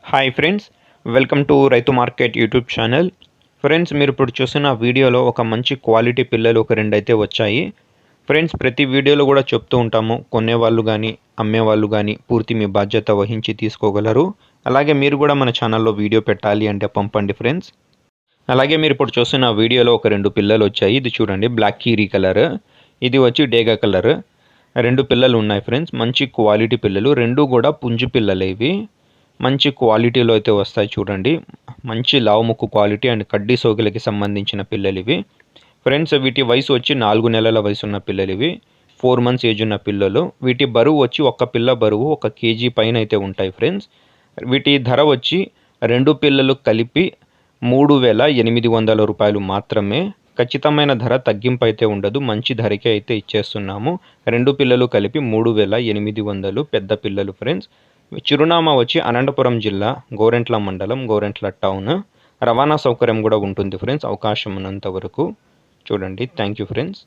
Hi friends, welcome to రైతు market YouTube channel. Friends, మీరు ఇప్పుడు చూసిన వీడియోలో ఒక మంచి క్వాలిటీ పిల్లలు ఒక రెండు అయితే వచ్చాయి. ఫ్రెండ్స్, ప్రతి వీడియోలో కూడా చెప్తూ ఉంటాము, కొనేవాళ్ళు కానీ అమ్మేవాళ్ళు కానీ పూర్తి మీ బాధ్యత వహించి తీసుకోగలరు. అలాగే మీరు కూడా మన ఛానల్లో వీడియో పెట్టాలి అంటే పంపండి ఫ్రెండ్స్. అలాగే మీరు ఇప్పుడు చూసిన వీడియోలో ఒక రెండు పిల్లలు వచ్చాయి. ఇది చూడండి, బ్లాక్ కీరీ కలర్, ఇది వచ్చి డేగా కలర్. రెండు పిల్లలు ఉన్నాయి ఫ్రెండ్స్, మంచి క్వాలిటీ పిల్లలు, రెండు కూడా పుంజు పిల్లలు. ఇవి మంచి క్వాలిటీలో అయితే వస్తాయి. చూడండి, మంచి లావు ముక్కు క్వాలిటీ అండ్ కడ్డీ సోకిలకి సంబంధించిన పిల్లలు ఇవి. ఫ్రెండ్స్, వీటి వయసు వచ్చి 4 నెలల వయసు ఉన్న పిల్లలు ఇవి. 4 మంత్స్ ఏజ్ ఉన్న పిల్లలు. వీటి బరువు వచ్చి ఒక్క పిల్ల బరువు 1 కేజీ పైన అయితే ఉంటాయి ఫ్రెండ్స్. వీటి ధర వచ్చి రెండు పిల్లలు కలిపి 3,800 రూపాయలు మాత్రమే. ఖచ్చితమైన ధర తగ్గింపు అయితే ఉండదు, మంచి ధరకే అయితే ఇచ్చేస్తున్నాము. రెండు పిల్లలు కలిపి 3,800 పెద్ద పిల్లలు ఫ్రెండ్స్. చిరునామా వచ్చి అనంతపురం జిల్లా, గోరెంట్ల మండలం, గోరెంట్ల టౌన్. రవాణా సౌకర్యం కూడా ఉంటుంది ఫ్రెండ్స్, అవకాశం ఉన్నంత వరకు. చూడండి. Thank you friends.